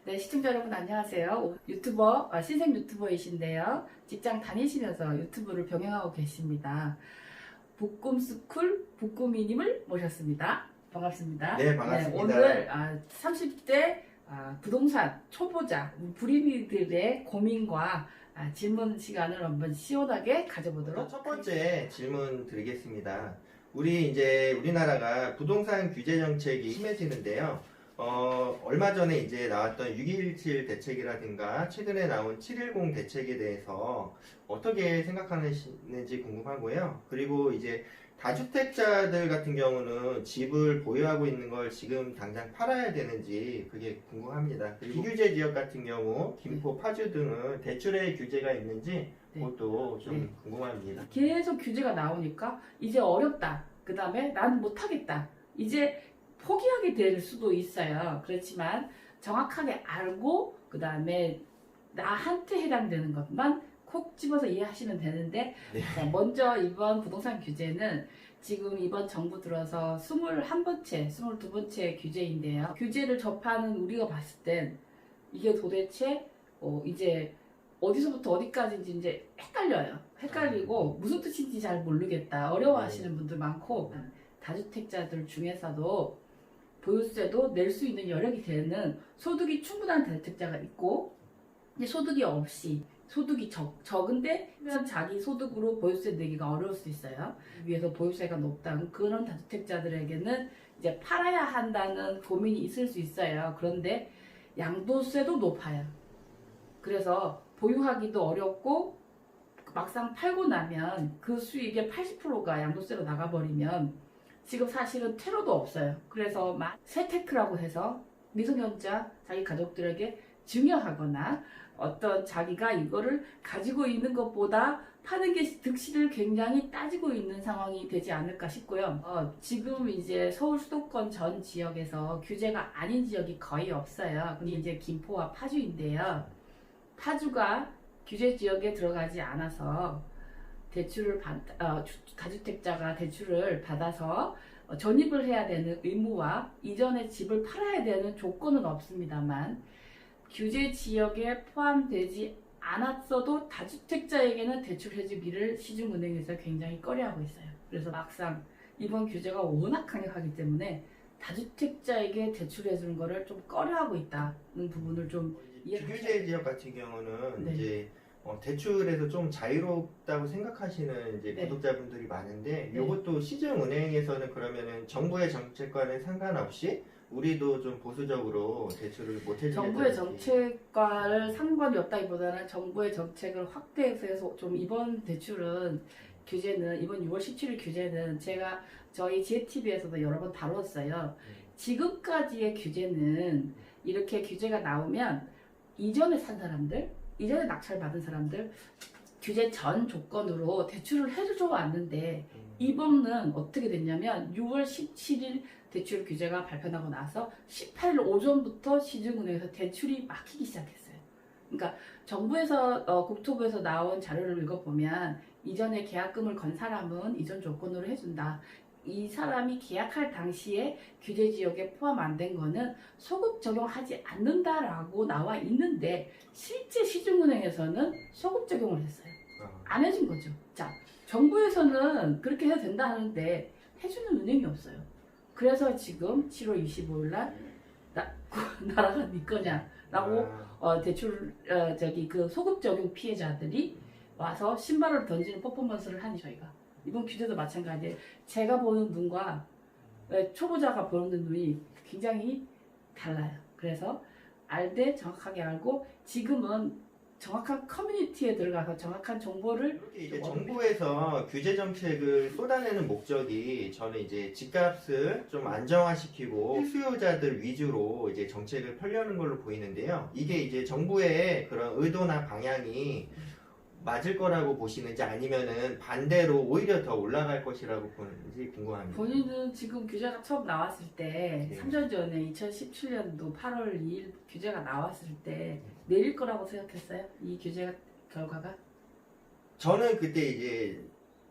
네, 시청자 여러분 안녕하세요. 유튜버, 신생 유튜버이신데요. 직장 다니시면서 유튜브를 병행하고 계십니다. 복꿈스쿨 복꿈이님을 모셨습니다. 반갑습니다. 네, 반갑습니다. 오늘 30대 부동산 초보자, 불임이들의 고민과 질문 시간을 한번 시원하게 가져보도록 첫 번째 질문 드리겠습니다. 우리나라가 부동산 규제 정책이 심해지는데요. 얼마 전에 이제 나왔던 6.17 대책이라든가 최근에 나온 7.10 대책에 대해서 어떻게 생각하시는지 궁금하고요. 그리고 이제 다주택자들 같은 경우는 집을 보유하고 있는 걸 지금 당장 팔아야 되는지 그게 궁금합니다. 그리고 비규제 지역 같은 경우 김포, 파주 등은 대출의 규제가 있는지 그것도 좀 궁금합니다. 계속 규제가 나오니까 이제 어렵다. 그 다음에 난 못하겠다. 이제 포기하게 될 수도 있어요. 그렇지만 정확하게 알고 그 다음에 나한테 해당되는 것만 콕 집어서 이해하시면 되는데 자, 먼저 이번 부동산 규제는 지금 이번 정부 들어서 21번째, 22번째 규제인데요. 규제를 접하는 우리가 봤을 땐 이게 도대체 이제 어디서부터 어디까지인지 이제 헷갈려요. 헷갈리고 무슨 뜻인지 잘 모르겠다. 어려워하시는 분들 많고 다주택자들 중에서도 보유세도 낼 수 있는 여력이 되는 소득이 충분한 다주택자가 있고 이제 소득이 없이 소득이 적은데 자기 소득으로 보유세 내기가 어려울 수 있어요. 위에서 보유세가 높다는 그런 다주택자들에게는 이제 팔아야 한다는 고민이 있을 수 있어요. 그런데 양도세도 높아요. 그래서 보유하기도 어렵고 막상 팔고 나면 그 수익의 80%가 양도세로 나가버리면 지금 사실은 퇴로도 없어요. 그래서 세테크라고 해서 미성년자 자기 가족들에게 증여하거나 어떤 자기가 이거를 가지고 있는 것보다 파는 게 득실을 굉장히 따지고 있는 상황이 되지 않을까 싶고요. 지금 이제 서울 수도권 전 지역에서 규제가 아닌 지역이 거의 없어요. 근데 이제 김포와 파주인데요. 파주가 규제 지역에 들어가지 않아서 다주택자가 대출을 받아서 전입을 해야 되는 의무와 이전에 집을 팔아야 되는 조건은 없습니다만 규제 지역에 포함되지 않았어도 다주택자에게는 대출 해주기를 시중은행에서 굉장히 꺼려하고 있어요. 그래서 막상 이번 규제가 워낙 강력하기 때문에 다주택자에게 대출해주는 거를 좀 꺼려하고 있다는 부분을 좀 비규제 지역 같은 경우는 이제 대출에서 좀 자유롭다고 생각하시는 이제 구독자분들이 많은데 이것도 시중은행에서는 그러면은 정부의 정책과는 상관없이 우리도 좀 보수적으로 대출을 못 해주겠다는 정부의 정책과를 상관이 없다기보다는 정부의 정책을 확대해서 좀 이번 대출은 규제는 이번 6월 17일 규제는 제가 저희 JTB에서도 여러 번 다뤘어요. 지금까지의 규제는 이렇게 규제가 나오면 이전에 산 사람들 이전에 낙찰받은 사람들 규제 전 조건으로 대출을 해줘 왔는데 이번은 어떻게 됐냐면 6월 17일 대출 규제가 발표나고 나서 18일 오전부터 시중은행에서 대출이 막히기 시작했어요. 그러니까 정부에서 국토부에서 나온 자료를 읽어보면 이전에 계약금을 건 사람은 이전 조건으로 해준다. 이 사람이 계약할 당시에 규제 지역에 포함 안 된 거는 소급 적용하지 않는다라고 나와 있는데 실제 시중은행에서는 소급 적용을 했어요. 안 해준 거죠. 자, 정부에서는 그렇게 해도 된다 하는데 해주는 은행이 없어요. 그래서 지금 7월 25일 날 나라가 네 거냐라고 대출 그 소급 적용 피해자들이 와서 신발을 던지는 퍼포먼스를 하니 저희가 이번 규제도 마찬가지예요. 제가 보는 눈과 초보자가 보는 눈이 굉장히 달라요. 그래서 알되 정확하게 알고 지금은 정확한 커뮤니티에 들어가서 정확한 정보를 이제 정부에서 규제 정책을 쏟아내는 목적이 저는 이제 집값을 좀 안정화시키고 수요자들 위주로 이제 정책을 펴려는 걸로 보이는데요. 이게 이제 정부의 그런 의도나 방향이 맞을 거라고 보시는지 아니면은 반대로 오히려 더 올라갈 것이라고 보는지 궁금합니다. 본인은 지금 규제가 처음 나왔을 때 3년 전에 2017년도 8월 2일 규제가 나왔을 때 내릴 거라고 생각했어요? 이 규제 결과가? 저는 그때 이제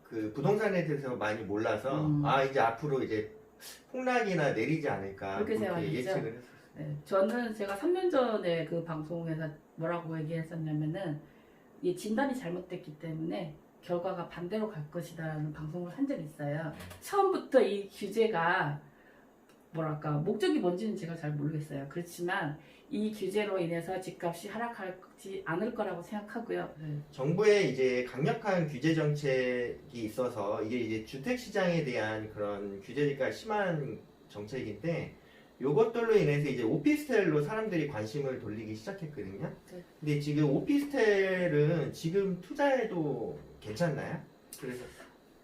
그 부동산에 대해서 많이 몰라서 이제 앞으로 이제 폭락이나 내리지 않을까 그렇게 그렇게 생각했죠? 예측을 했었어요. 네, 저는 제가 3년 전에 그 방송에서 뭐라고 얘기했었냐면은 이 진단이 잘못됐기 때문에 결과가 반대로 갈 것이다라는 방송을 한 적이 있어요. 처음부터 이 규제가 뭐랄까 목적이 뭔지는 제가 잘 모르겠어요. 그렇지만 이 규제로 인해서 집값이 하락하지 않을 거라고 생각하고요. 정부의 이제 강력한 규제 정책이 있어서 이게 이제 주택 시장에 대한 그런 규제가 심한 정책인데 요것들로 인해서 이제 오피스텔로 사람들이 관심을 돌리기 시작했거든요. 네. 근데 지금 오피스텔은 지금 투자해도 괜찮나요? 그래서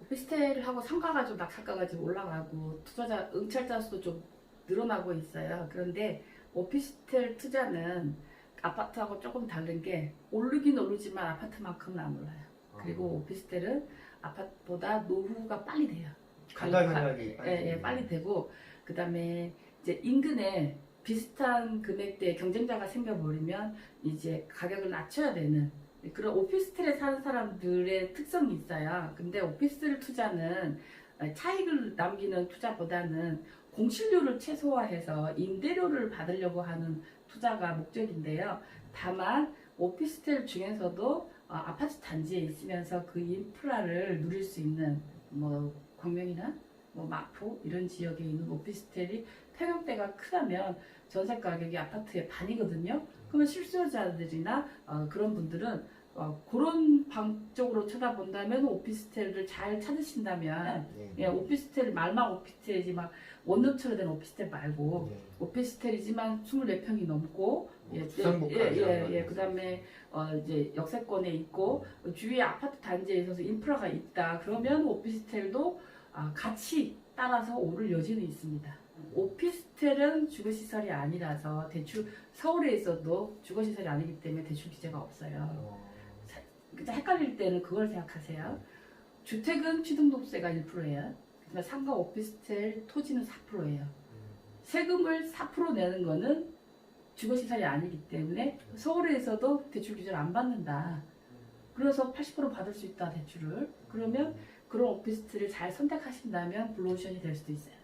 오피스텔하고 상가가 좀 낙찰가가 좀 올라가고 투자자 응찰자 수도 좀 늘어나고 있어요. 그런데 오피스텔 투자는 아파트하고 조금 다른 게 오르긴 오르지만 아파트만큼은 안 올라요. 그리고 오피스텔은 아파트보다 노후가 빨리 돼요. 감가상각이 빨리 되고 그다음에 이제 인근에 비슷한 금액대의 경쟁자가 생겨버리면 이제 가격을 낮춰야 되는 그런 오피스텔에 사는 사람들의 특성이 있어요. 근데 오피스텔 투자는 차익을 남기는 투자보다는 공실료를 최소화해서 임대료를 받으려고 하는 투자가 목적인데요. 다만 오피스텔 중에서도 아파트 단지에 있으면서 그 인프라를 누릴 수 있는 뭐 광명이나 뭐 마포 이런 지역에 있는 오피스텔이 평형대가 크다면 전세 가격이 아파트의 반이거든요. 그러면 실수요자들이나 그런 분들은 그런 방 쪽으로 쳐다본다면 오피스텔을 잘 찾으신다면 오피스텔 말만 오피스텔이지만 원룸처럼 된 오피스텔 말고 오피스텔이지만 24평이 넘고 그다음에 이제 역세권에 있고 주위에 아파트 단지에 있어서 인프라가 있다. 그러면 오피스텔도 같이 따라서 오를 여지는 있습니다. 오피스텔은 주거시설이 아니라서 대출 서울에 있어도 주거시설이 아니기 때문에 대출 규제가 없어요. 헷갈릴 때는 그걸 생각하세요. 주택은 취등록세가 1%예요. 그다음에 상가 오피스텔 토지는 4%예요. 세금을 4% 내는 거는 주거시설이 아니기 때문에 서울에서도 대출 규제를 안 받는다. 그래서 80% 받을 수 있다 대출을. 그러면 그런 오피스텔을 잘 선택하신다면 블루오션이 될 수도 있어요.